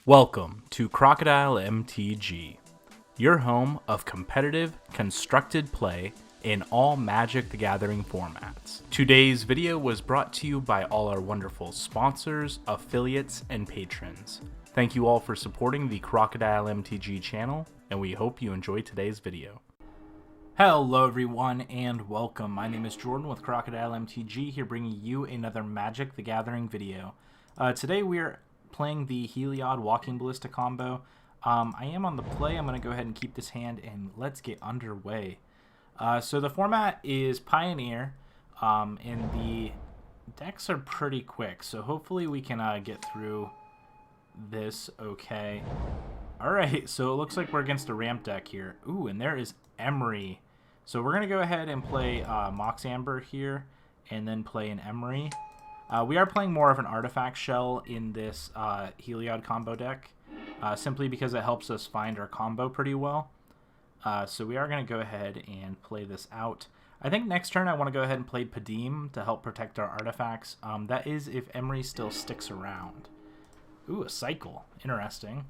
Welcome to Crocodile MTG, your home of competitive, constructed play in all Magic the Gathering formats. Today's video was brought to you by all our wonderful sponsors, affiliates, and patrons. Thank you all for supporting the Crocodile MTG channel, and we hope you enjoy today's video. Hello everyone and welcome. My name is Jordan with Crocodile MTG, here bringing you another Magic the Gathering video. Today we are playing the Heliod Walking Ballista combo. I am on the play. I'm going to go ahead and keep this hand and let's get underway. So the format is Pioneer, and the decks are pretty quick, so hopefully we can get through this okay. Alright, so it looks like we're against a ramp deck here. Ooh, and there is Emery. So we're going to go ahead and play Mox Amber here, and then play an Emery. We are playing more of an artifact shell in this Heliod combo deck, simply because it helps us find our combo pretty well. So we are going to go ahead and play this out. I think next turn I want to go ahead and play Padim to help protect our artifacts. That is if Emery still sticks around. Ooh, a cycle. Interesting.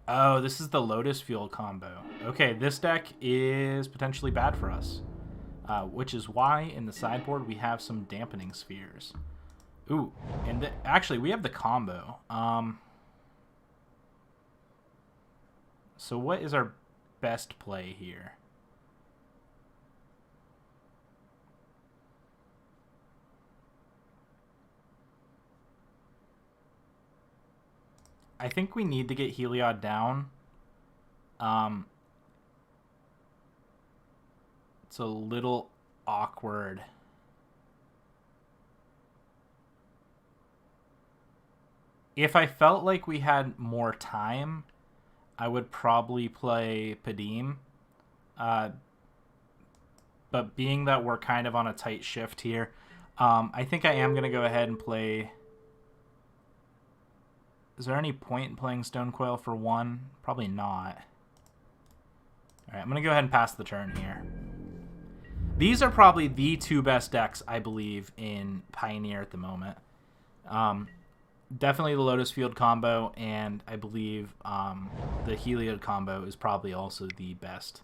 Oh, this is the Lotus Field combo. Okay, this deck is potentially bad for us. Which is why in the sideboard we have some dampening spheres. Ooh, and actually we have the combo. So what is our best play here? I think we need to get Heliod down. It's a little awkward. If I felt like we had more time, I would probably play Padim. But being that we're kind of on a tight shift here, I think I am going to go ahead and play... Is there any point in playing Stonecoil for one? Probably not. Alright, I'm going to go ahead and pass the turn here. These are probably the two best decks, I believe, in Pioneer at the moment. Definitely the Lotus Field combo, and I believe the Heliod combo is probably also the best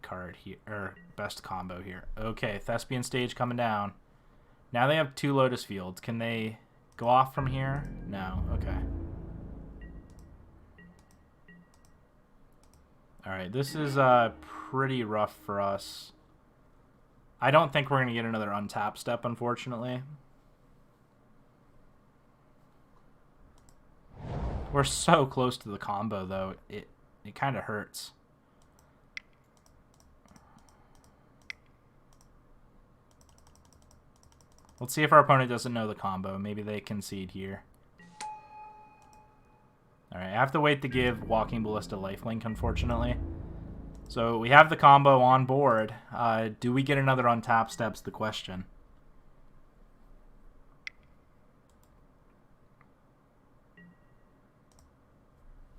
card here, or best combo here. Okay, Thespian Stage coming down. Now they have two Lotus Fields. Can they go off from here? No. Okay. Alright, this is pretty rough for us. I don't think we're going to get another untap step, unfortunately. We're so close to the combo, though. It kind of hurts. Let's see if our opponent doesn't know the combo. Maybe they concede here. Alright, I have to wait to give Walking Ballista lifelink, unfortunately. So we have the combo on board. Do we get another untap step's the question.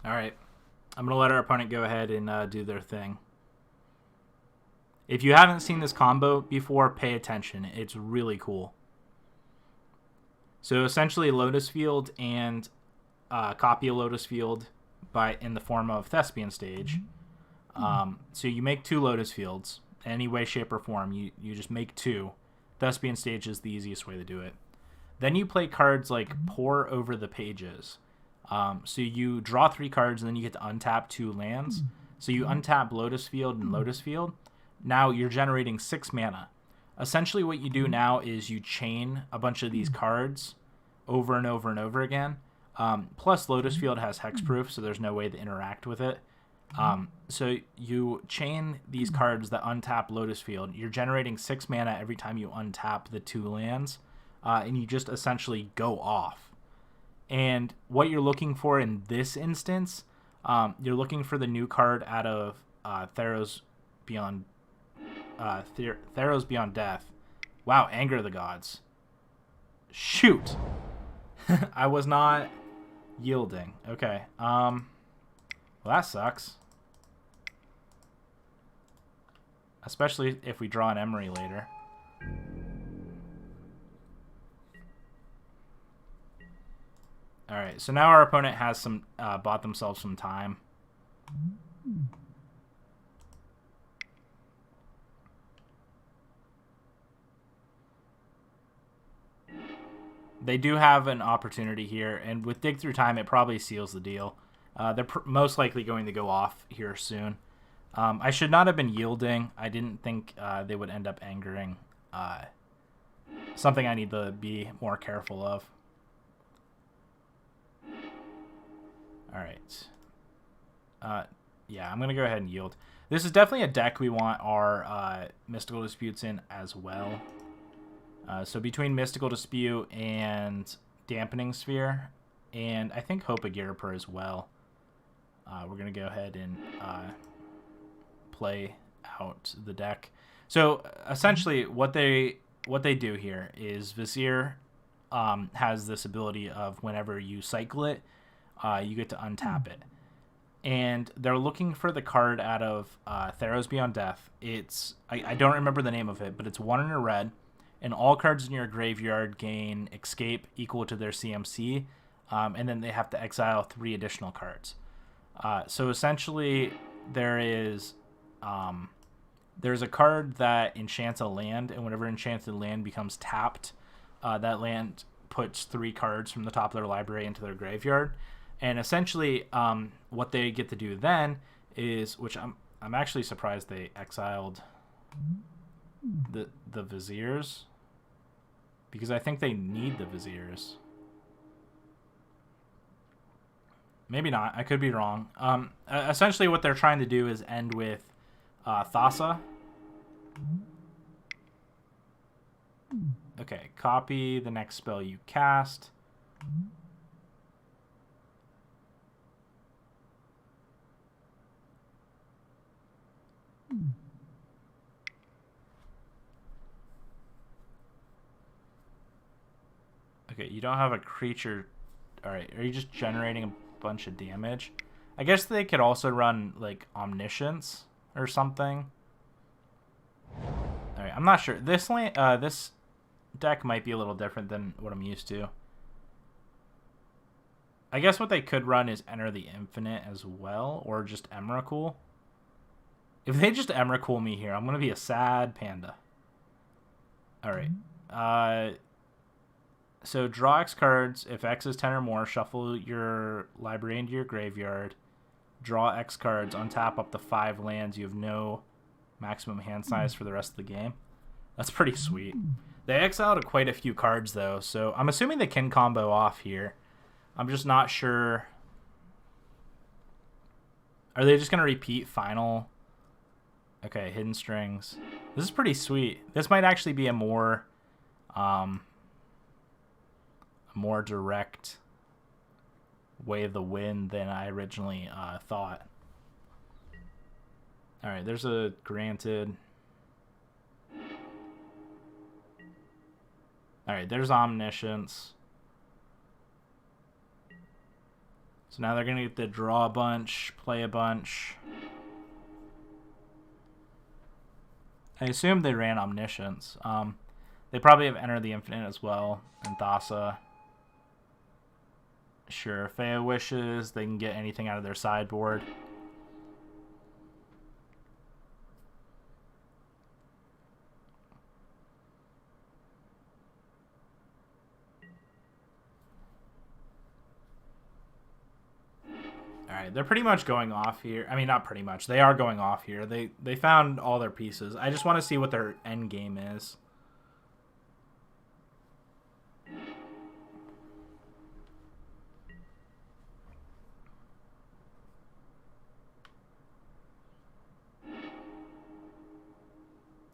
Alright. I'm going to let our opponent go ahead and do their thing. If you haven't seen this combo before, pay attention. It's really cool. So essentially Lotus Field and copy a Lotus Field in the form of Thespian Stage. So you make two Lotus Fields, any way, shape, or form. You just make two. Thespian Stage is the easiest way to do it. Then you play cards like Pour Over the Pages. So you draw 3 cards, and then you get to untap 2 lands. So you untap Lotus Field and Lotus Field. Now you're generating 6 mana. Essentially what you do now is you chain a bunch of these cards over and over and over again. Plus Lotus Field has hexproof, so there's no way to interact with it. So you chain these cards that untap Lotus Field. You're generating 6 mana every time you untap the 2 lands, and you just essentially go off. And what you're looking for in this instance, you're looking for the new card out of Theros Beyond Death. Wow, Anger of the Gods. Shoot! I was not yielding. Okay. Well, that sucks. Especially if we draw an Emery later. Alright, so now our opponent has some bought themselves some time. They do have an opportunity here, and with Dig Through Time, it probably seals the deal. They're most likely going to go off here soon. I should not have been yielding. I didn't think they would end up angering. Something I need to be more careful of. Alright. Yeah, I'm going to go ahead and yield. This is definitely a deck we want our Mystical Disputes in as well. So between Mystical Dispute and Dampening Sphere, and I think Hope of Girapur as well, we're going to go ahead and play out the deck. So essentially what they do here is Vizier has this ability of whenever you cycle it, you get to untap it. And they're looking for the card out of Theros Beyond Death. It's I don't remember the name of it, but it's 1 in a red. And all cards in your graveyard gain escape equal to their CMC. And then they have to exile 3 additional cards. So essentially, there's a card that enchants a land, and whenever enchanted land becomes tapped, that land puts 3 cards from the top of their library into their graveyard. And essentially, what they get to do then is, which I'm actually surprised they exiled the Viziers, because I think they need the Viziers. Maybe not. I could be wrong. Essentially, what they're trying to do is end with Thassa. Okay, copy the next spell you cast. Okay, you don't have a creature. Alright, are you just generating a bunch of damage? I guess they could also run, like, Omniscience or something. Alright, I'm not sure. This deck might be a little different than what I'm used to. I guess what they could run is Enter the Infinite as well, or just Emrakul. If they just Emrakul me here, I'm going to be a sad panda. Alright. So draw X cards. If X is 10 or more, shuffle your library into your graveyard. Draw X cards. Untap up to 5 lands. You have no maximum hand size for the rest of the game. That's pretty sweet. They exiled quite a few cards, though, so I'm assuming they can combo off here. I'm just not sure. Are they just going to repeat final? Okay, Hidden Strings. This is pretty sweet. This might actually be a more direct way of the win than I originally thought. Alright, there's a Granted. Alright, there's Omniscience. So now they're going to get to draw a bunch, play a bunch. I assume they ran Omniscience. They probably have Enter the Infinite as well, and Thassa. Sure, Faya wishes, they can get anything out of their sideboard. Alright, they're pretty much going off here. I mean, not pretty much. They are going off here. They found all their pieces. I just want to see what their end game is.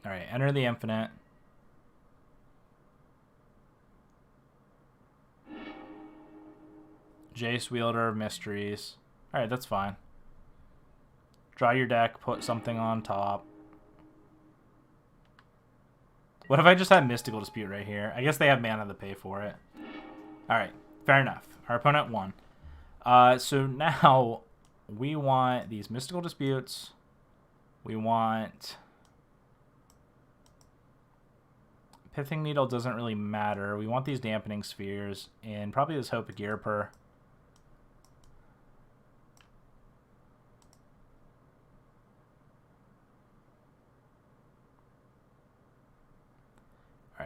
Alright, Enter the Infinite. Jace, Wielder of Mysteries. Alright, that's fine. Draw your deck, put something on top. What if I just had Mystical Dispute right here? I guess they have mana to pay for it. Alright, fair enough. Our opponent won. So now we want these Mystical Disputes. We want... Pithing Needle doesn't really matter. We want these Dampening Spheres, and probably this Hope of Girapur.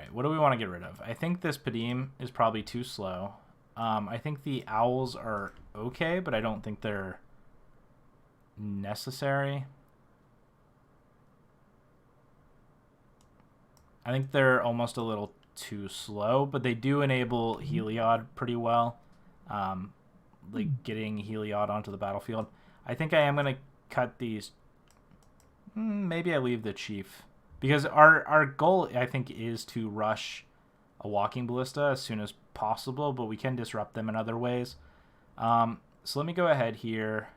Alright, what do we want to get rid of? I think this Padim is probably too slow. I think the owls are okay, but I don't think they're necessary. I think they're almost a little too slow, but they do enable Heliod pretty well. Like getting Heliod onto the battlefield. I think I am going to cut these. Maybe I leave the Chief. Because our goal, I think, is to rush a Walking Ballista as soon as possible, but we can disrupt them in other ways. So let me go ahead here.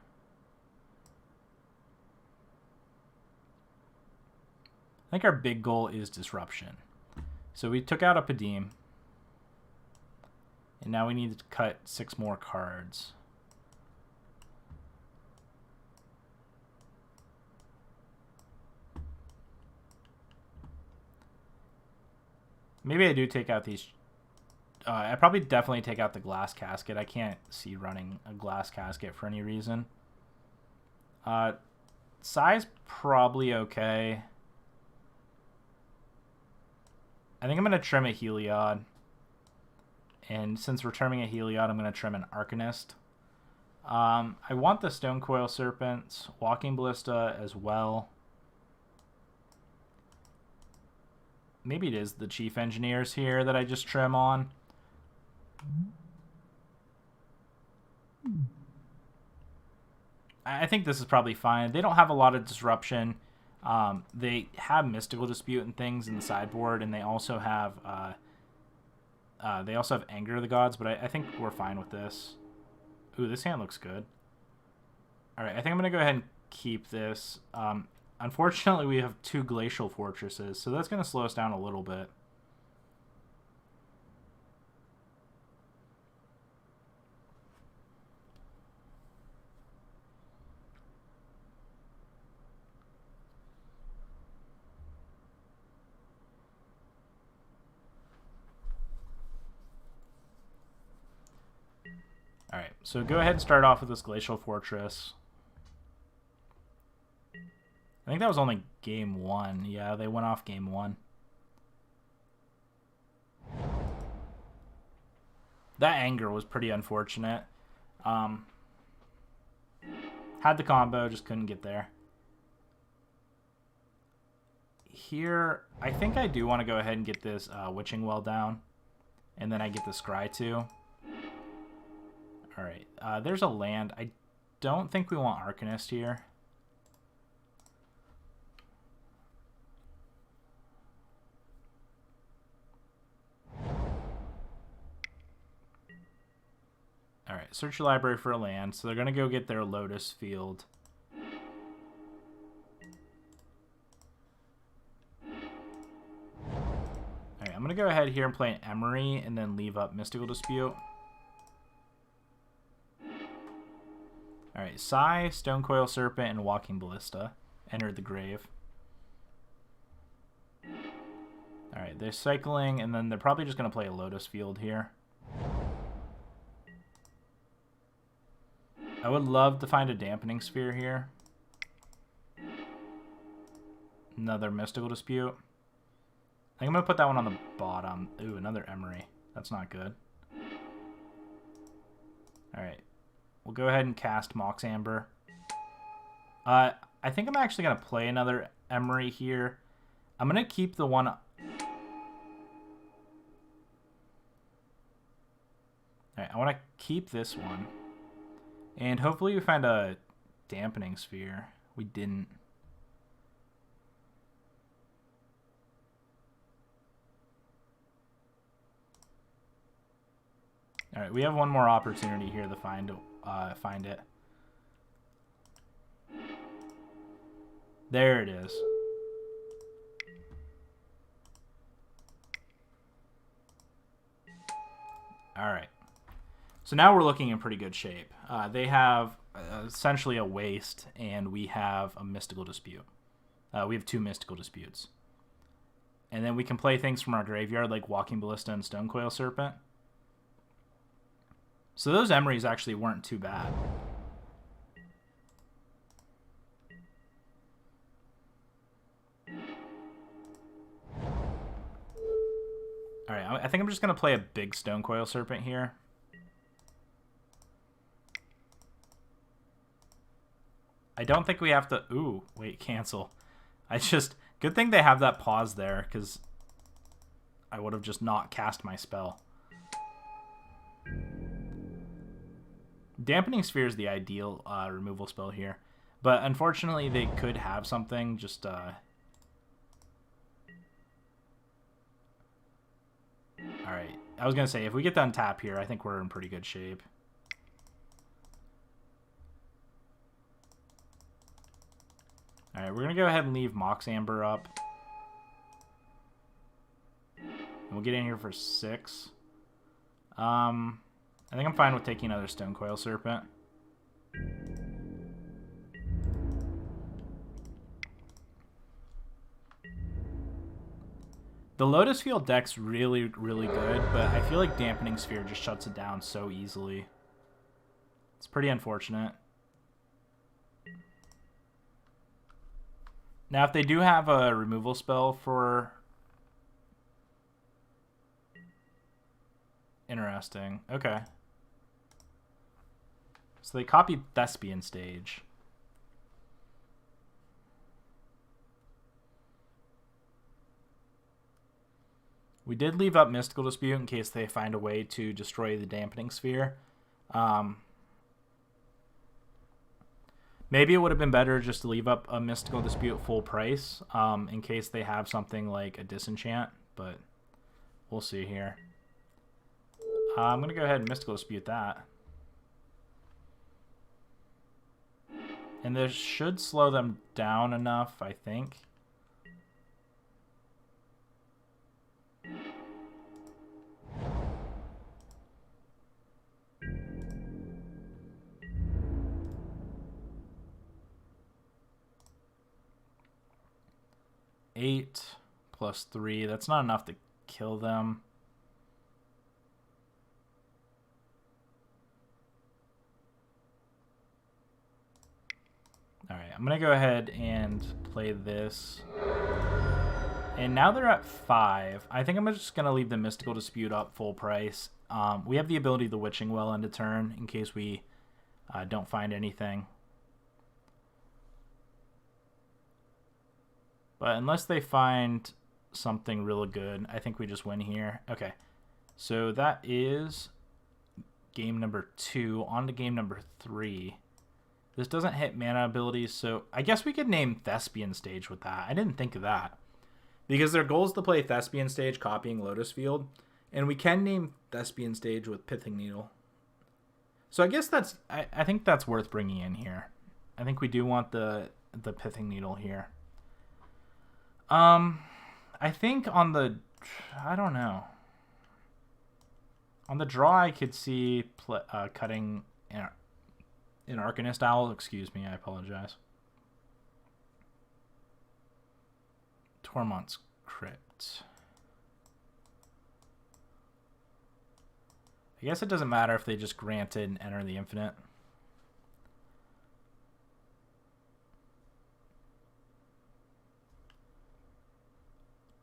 I think our big goal is disruption. So we took out a Padim. And now we need to cut 6 more cards. Maybe I do take out these. I probably definitely take out the glass casket. I can't see running a glass casket for any reason. Size probably okay. I think I'm going to trim a Heliod. And since we're trimming a Heliod, I'm going to trim an Arcanist. I want the Stone Coil Serpents, Walking Ballista as well. Maybe it is the Chief Engineers here that I just trim on. I think this is probably fine. They don't have a lot of disruption. They have Mystical Dispute and things in the sideboard, and they also have Anger of the Gods, but I think we're fine with this. Ooh, this hand looks good. Alright, I think I'm going to go ahead and keep this. Unfortunately, we have 2 Glacial Fortresses, so that's going to slow us down a little bit. Alright, so go ahead and start off with this Glacial Fortress. I think that was only game 1. Yeah, they went off game 1. That Anger was pretty unfortunate. Had the combo, just couldn't get there. Here, I think I do want to go ahead and get this Witching Well down. And then I get the Scry too. Alright, there's a land. I don't think we want Arcanist here. Alright, search your library for a land. So they're going to go get their Lotus field. Alright, I'm going to go ahead here and play an Emery and then leave up Mystical Dispute. Alright, Sai, Stone Coil Serpent, and Walking Ballista entered the grave. Alright, they're cycling, and then they're probably just going to play a Lotus field here. I would love to find a Dampening Sphere here. Another Mystical Dispute. I think I'm going to put that one on the bottom. Ooh, another Emery. That's not good. Alright. We'll go ahead and cast Mox Amber. I think I'm actually going to play another Emery here. I'm going to keep the one... Alright, I want to keep this one. And hopefully we find a Dampening Sphere. We didn't. Alright, we have one more opportunity here to find it. There it is. Alright. So now we're looking in pretty good shape. They have essentially a waste, and we have a Mystical Dispute. We have 2 Mystical Disputes. And then we can play things from our graveyard like Walking Ballista and Stone Coil Serpent. So those Emerys actually weren't too bad. I think I'm just going to play a big Stone Coil Serpent here. I don't think we have to... Ooh, wait, cancel. Good thing they have that pause there, because I would have just not cast my spell. Dampening Sphere is the ideal removal spell here. But unfortunately, they could have something just... Alright, I was going to say, if we get to untap here, I think we're in pretty good shape. Alright, we're going to go ahead and leave Mox Amber up. And we'll get in here for 6. I think I'm fine with taking another Stone Coil Serpent. The Lotus Field deck's really, really good, but I feel like Dampening Sphere just shuts it down so easily. It's pretty unfortunate. Now, if they do have a removal spell for... Interesting. Okay. So they copied Thespian Stage. We did leave up Mystical Dispute in case they find a way to destroy the Dampening Sphere. Maybe it would have been better just to leave up a Mystical Dispute full price in case they have something like a Disenchant, but we'll see here. I'm going to go ahead and Mystical Dispute that. And this should slow them down enough, I think. Eight plus 3. That's not enough to kill them. Alright, I'm going to go ahead and play this. And now they're at 5. I think I'm just going to leave the Mystical Dispute up full price. We have the ability to Witching Well end of turn in case we don't find anything. But unless they find something really good, I think we just win here. Okay, so that is game number 2. On to game number 3. This doesn't hit mana abilities, so I guess we could name Thespian Stage with that. I didn't think of that. Because their goal is to play Thespian Stage copying Lotus Field, and we can name Thespian Stage with Pithing Needle. So I guess that's... I think that's worth bringing in here. I think we do want the Pithing Needle here. I think on the... I don't know. On the draw, I could see cutting an Arcanist Owl. Excuse me, I apologize. Tormont's Crypt. I guess it doesn't matter if they just grant it and enter the Infinite.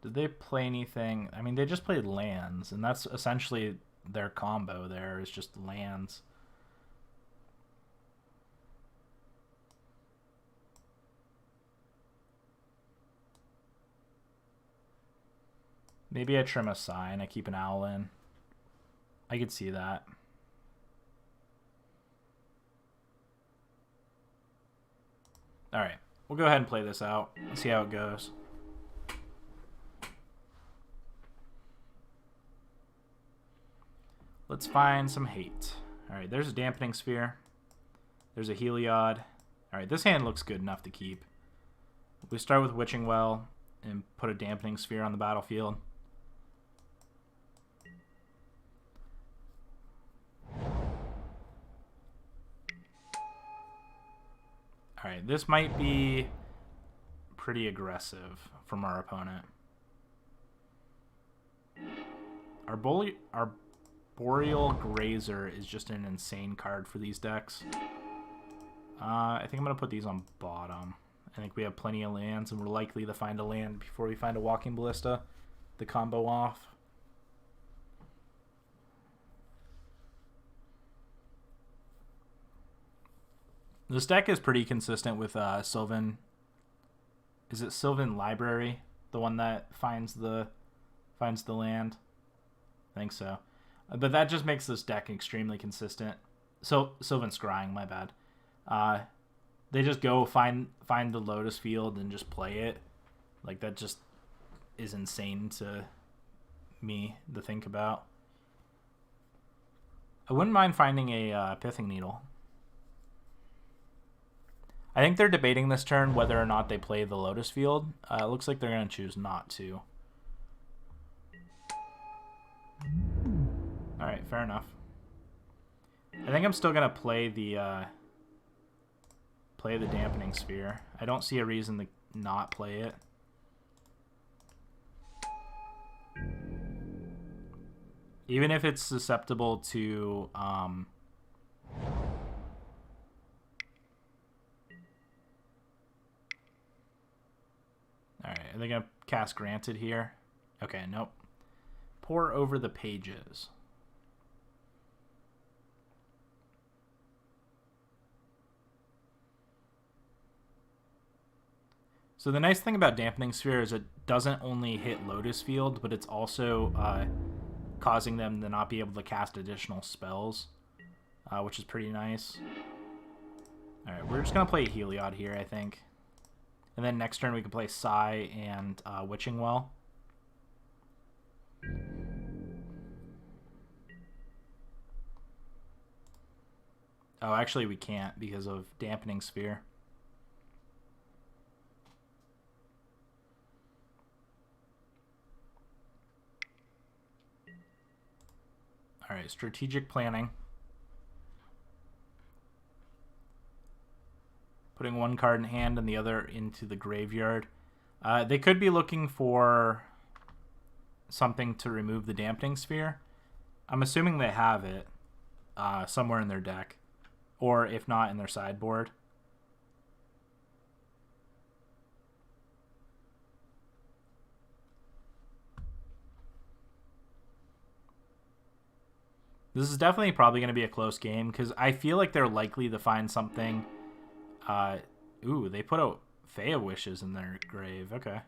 Did they play anything? I mean, they just played lands, and that's essentially their combo there, is just lands. Maybe I trim a Sigh and I keep an Owl in. I could see that. Alright, we'll go ahead and play this out. Let's see how it goes. Let's find some hate. Alright, there's a Dampening Sphere. There's a Heliod. Alright, this hand looks good enough to keep. We start with Witching Well and put a Dampening Sphere on the battlefield. Alright, this might be pretty aggressive from our opponent. Our Boreal Grazer is just an insane card for these decks. I think I'm going to put these on bottom. I think we have plenty of lands, and we're likely to find a land before we find a Walking Ballista to combo off. This deck is pretty consistent with Sylvan. Is it Sylvan Library? The one that finds the land? I think so. But that just makes this deck extremely consistent. So Sylvan Scrying, my bad. They just go find the Lotus field and just play it. Like, that just is insane to me to think about. I wouldn't mind finding a Pithing Needle. I think they're debating this turn whether or not they play the Lotus field. It looks like they're going to choose not to. Alright, fair enough. I think I'm still going to play the Dampening Sphere. I don't see a reason to not play it. Even if it's susceptible to... Alright, are they going to cast Granted here? Okay, nope. Pour over the pages. So the nice thing about Dampening Sphere is it doesn't only hit Lotus Field, but it's also causing them to not be able to cast additional spells, which is pretty nice. Alright, we're just going to play Heliod here, I think. And then next turn we can play Sai and Witching Well. Oh, actually we can't because of Dampening Sphere. Alright, strategic planning. Putting one card in hand and the other into the graveyard. They could be looking for something to remove the Dampening Sphere. I'm assuming they have it somewhere in their deck. Or if not, in their sideboard. This is definitely probably going to be a close game because I feel like they're likely to find something. Ooh, they put out Fae of Wishes in their grave. Okay.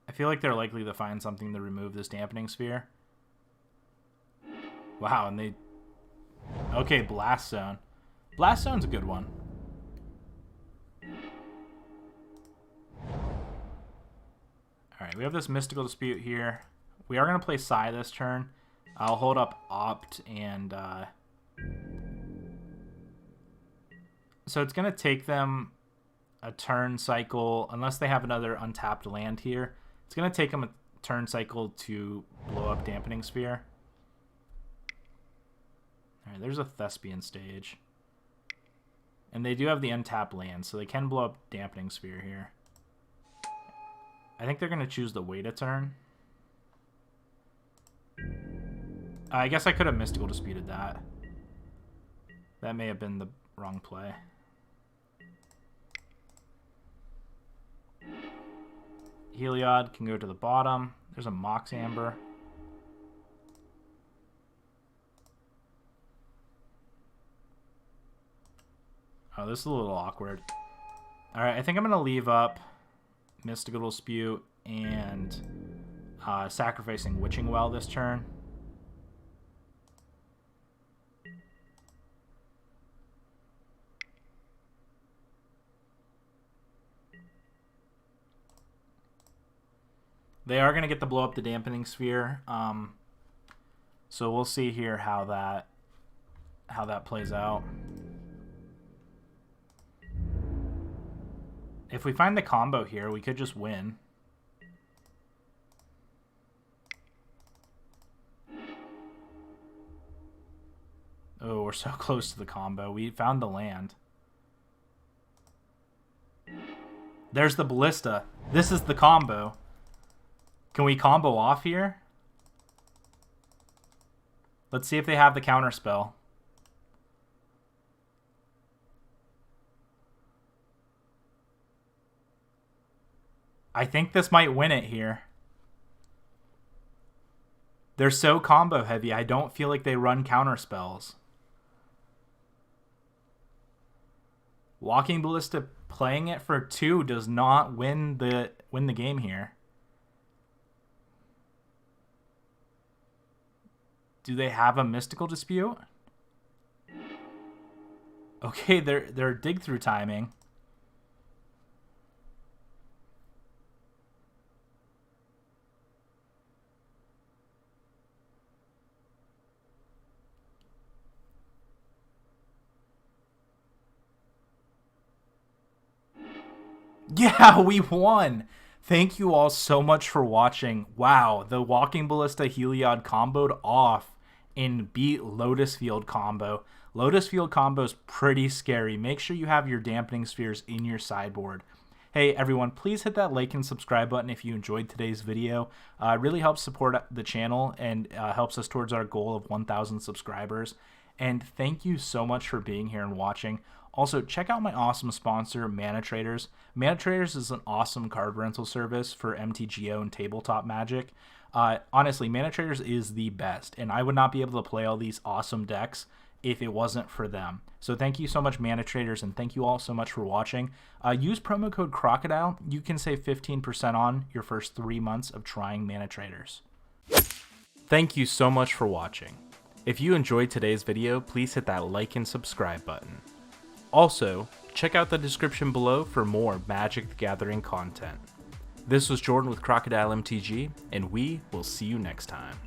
I feel like they're likely to find something to remove this Dampening Sphere. Wow, and they... Okay, Blast Zone. Blast Zone's a good one. Alright, we have this Mystical Dispute here. We are going to play Sai this turn. I'll hold up Opt and... So it's going to take them a turn cycle, unless they have another untapped land here. It's going to take them a turn cycle to blow up Dampening Sphere. Alright, there's a Thespian Stage. And they do have the untapped land, so they can blow up Dampening Sphere here. I think they're going to choose to wait a turn. I guess I could have Mystical Disputed that. That may have been the wrong play. Heliod can go to the bottom. There's a Mox Amber. Oh, this is a little awkward. Alright, I think I'm going to leave up Mystical Dispute and sacrificing Witching Well this turn. They are going to get to blow up the Dampening Sphere. So we'll see here how that plays out. If we find the combo here, we could just win. Oh, we're so close to the combo. We found the land. There's the Ballista. This is the combo. Can we combo off here? Let's see if they have the counter spell. I think this might win it here. They're so combo heavy, I don't feel like they run counter spells. Walking Ballista playing it for 2 does not win the game here. Do they have a mystical dispute? Okay, they're dig through timing. Yeah, we won! Thank you all so much for watching. Wow, the Walking Ballista Heliod comboed off and beat Lotus Field combo. Lotus Field combo is pretty scary. Make sure you have your dampening spheres in your sideboard. Hey everyone, please hit that like and subscribe button if you enjoyed today's video. It really helps support the channel and helps us towards our goal of 1,000 subscribers. And thank you so much for being here and watching. Also, check out my awesome sponsor, Mana Traders. Mana Traders is an awesome card rental service for MTGO and tabletop Magic. Honestly, Mana Traders is the best, and I would not be able to play all these awesome decks if it wasn't for them. So thank you so much, Mana Traders, and thank you all so much for watching. Use promo code Crocodile. You can save 15% on your first 3 months of trying Mana Traders. Thank you so much for watching. If you enjoyed today's video, please hit that like and subscribe button. Also, check out the description below for more Magic the Gathering content. This was Jordan with Crocodile MTG, and we will see you next time.